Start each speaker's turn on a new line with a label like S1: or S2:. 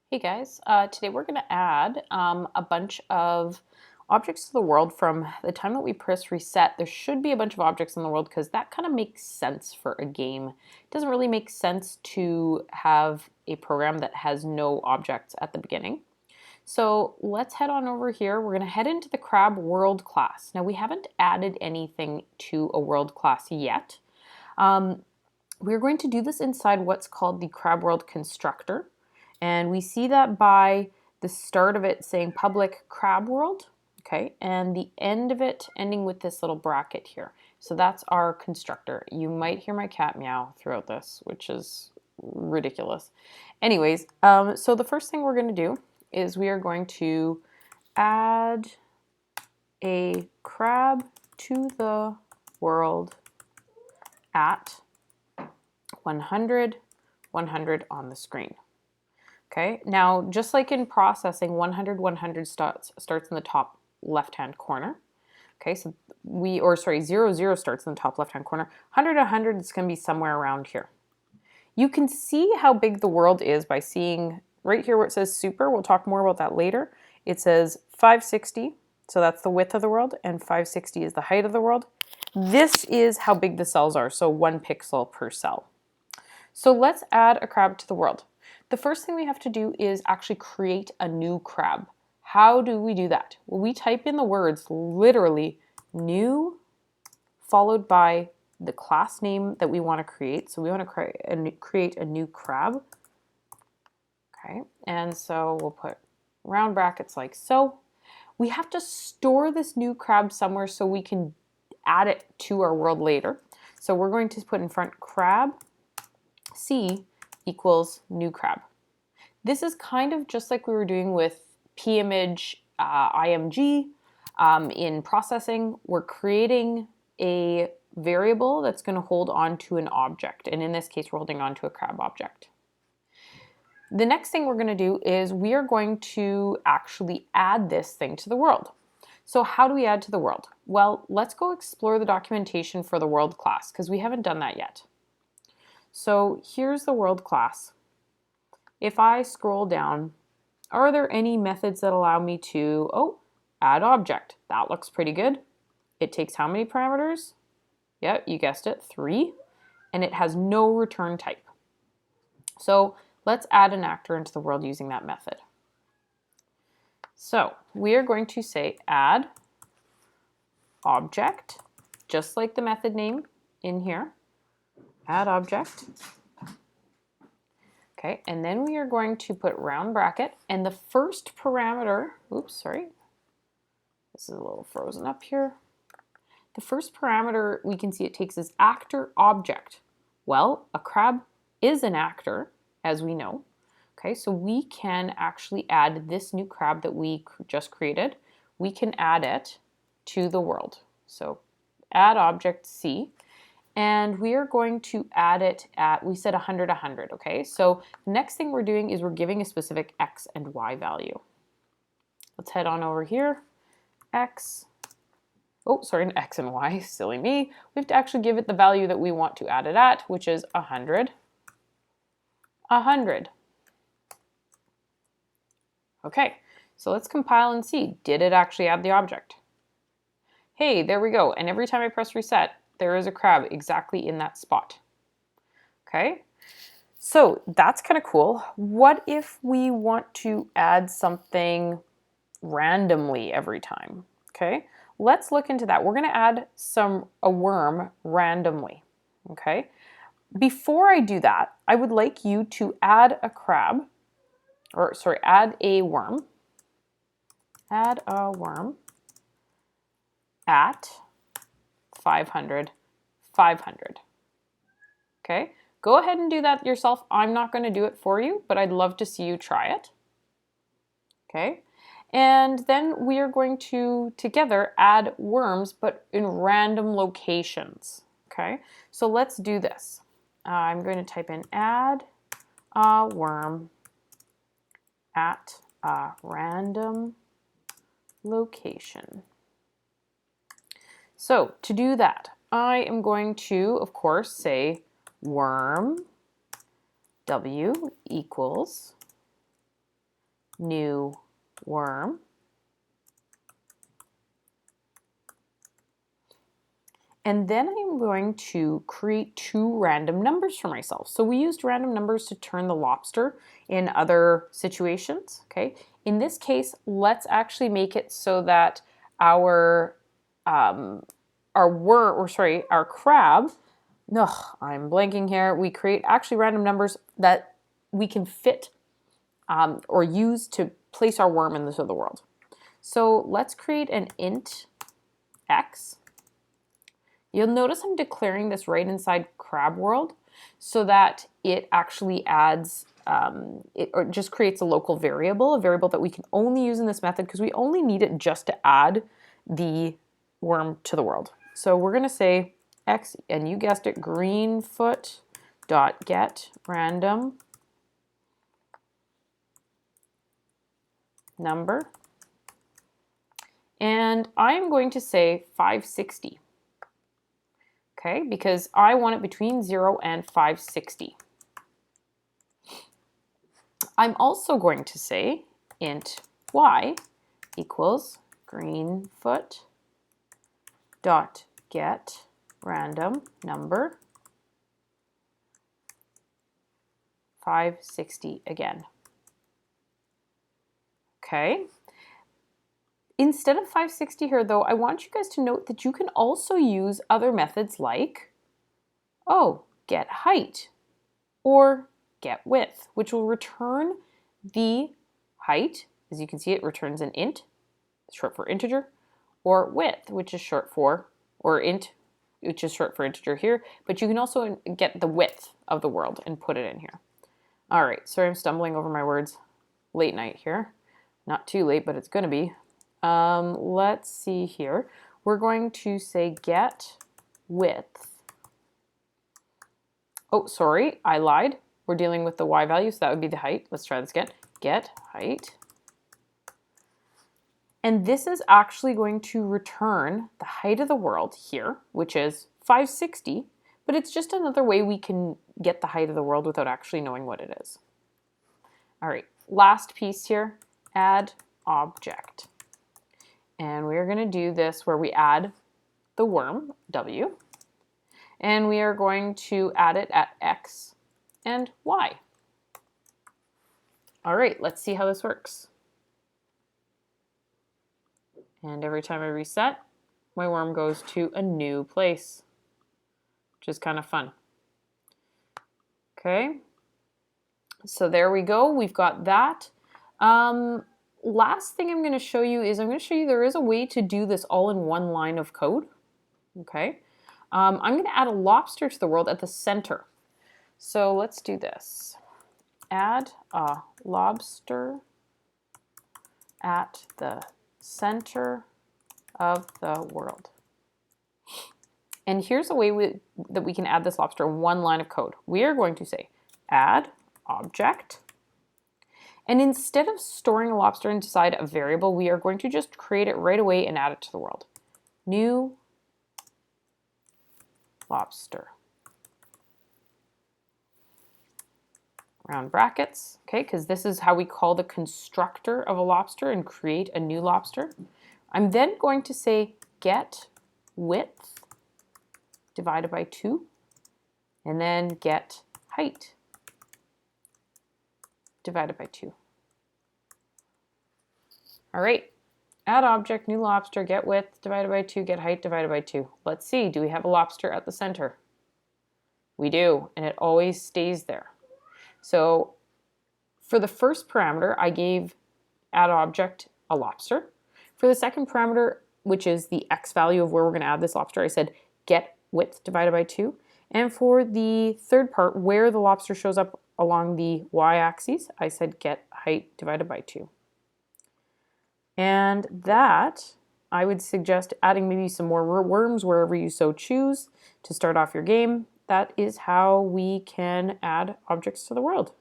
S1: Hey guys, today we're going to add a bunch of objects to the world from the time that we press reset. There should be a bunch of objects in the world because that kind of makes sense for a game. It doesn't really make sense to have a program that has no objects at the beginning. So let's head on over here. We're going to head into the Crab world class. Now we haven't added anything to a world class yet. We're going to do this inside what's called the Crab world constructor. And we see that by the start of it saying public crab world, okay, and the end of it ending with this little bracket here. So that's our constructor. You might hear my cat meow throughout this, which is ridiculous. Anyways, so the first thing we're going to do is we are going to add a crab to the world at 100, 100 on the screen. Okay, now just like in processing, 100, 100 starts in the top left-hand corner. Okay, so 0, 0 starts in the top left-hand corner. 100, 100 is going to be somewhere around here. You can see how big the world is by seeing right here where it says super. We'll talk more about that later. It says 560, so that's the width of the world, and 560 is the height of the world. This is how big the cells are, so 1 pixel per cell. So let's add a crab to the world. The first thing we have to do is actually create a new crab. How do we do that? Well, we type in the words literally new followed by the class name that we want to create. So we want to create a new crab. Okay, and so we'll put round brackets like so. We have to store this new crab somewhere so we can add it to our world later. So we're going to put in front crab C equals new crab. This is kind of just like we were doing with pimg img in processing. We're creating a variable that's going to hold on to an object, and in this case we're holding on to a crab object. The next thing we're going to do is we are going to actually add this thing to the world. So how do we add to the world? Well, let's go explore the documentation for the world class because we haven't done that yet. So here's the world class. If I scroll down, are there any methods that allow me to, add object? That looks pretty good. It takes how many parameters? Yeah, you guessed it, 3. And it has no return type. So let's add an actor into the world using that method. So we are going to say add object, just like the method name in here. Add object. Okay, and then we are going to put round bracket, and the first parameter, this is a little frozen up here. The first parameter we can see it takes is actor object. Well, a crab is an actor, as we know. Okay, so we can actually add this new crab that we just created. We can add it to the world. So add object C. And we are going to add it at, we said 100, 100, okay? So the next thing we're doing is we're giving a specific X and Y value. Let's head on over here. X and Y, silly me. We have to actually give it the value that we want to add it at, which is 100, 100. Okay, so let's compile and see, did it actually add the object? Hey, there we go. And every time I press reset, there is a crab exactly in that spot. Okay, so that's kind of cool. What if we want to add something randomly every time? Okay, let's look into that. We're going to add a worm randomly. Okay, before I do that, I would like you to add a worm. Add a worm at 500, 500. Okay, go ahead and do that yourself. I'm not going to do it for you, but I'd love to see you try it. Okay, and then we are going to together add worms, but in random locations. Okay, so let's do this. I'm going to type in add a worm at a random location. So to do that, I am going to, of course, say worm W equals new worm. And then I'm going to create two random numbers for myself. So we used random numbers to turn the lobster in other situations, okay? In this case, let's actually make it so that our crab, no, I'm blanking here. We create actually random numbers that we can fit or use to place our worm in this other world. So let's create an int x. You'll notice I'm declaring this right inside crab world so that it actually adds, or just creates a local variable, a variable that we can only use in this method because we only need it just to add the worm to the world. So we're going to say x, and you guessed it, greenfoot dot get random number. And I'm going to say 560. Okay, because I want it between 0 and 560. I'm also going to say int y equals greenfoot dot get random number 560 again. Okay. Instead of 560 here, though, I want you guys to note that you can also use other methods like, get height or get width, which will return the height. As you can see, it returns an int, short for integer, or width, which is short for, or int, which is short for integer here. But you can also get the width of the world and put it in here. All right, sorry I'm stumbling over my words. Late night here. Not too late, but it's going to be. Let's see here. We're going to say get width. Oh, sorry, I lied. We're dealing with the y value, so that would be the height. Let's try this again. Get height. And this is actually going to return the height of the world here, which is 560, but it's just another way we can get the height of the world without actually knowing what it is. All right, last piece here, add object. And we are going to do this where we add the worm, w, and we are going to add it at x and y. All right, let's see how this works. And every time I reset, my worm goes to a new place, which is kind of fun. Okay, so there we go. We've got that. Last thing I'm going to show you is there is a way to do this all in one line of code. Okay, I'm going to add a lobster to the world at the center. So let's do this. Add a lobster at the center of the world. And here's a way that we can add this lobster in one line of code. We are going to say add object. And instead of storing a lobster inside a variable, we are going to just create it right away and add it to the world. New lobster. Round brackets, okay, because this is how we call the constructor of a lobster and create a new lobster. I'm then going to say get width divided by 2, and then get height divided by 2. All right, add object, new lobster, get width divided by 2, get height divided by 2. Let's see, do we have a lobster at the center? We do, and it always stays there. So for the first parameter, I gave add object a lobster. For the second parameter, which is the x value of where we're going to add this lobster, I said get width divided by 2. And for the third part, where the lobster shows up along the y-axis, I said get height divided by 2. And that, I would suggest adding maybe some more worms wherever you so choose to start off your game. That is how we can add objects to the world.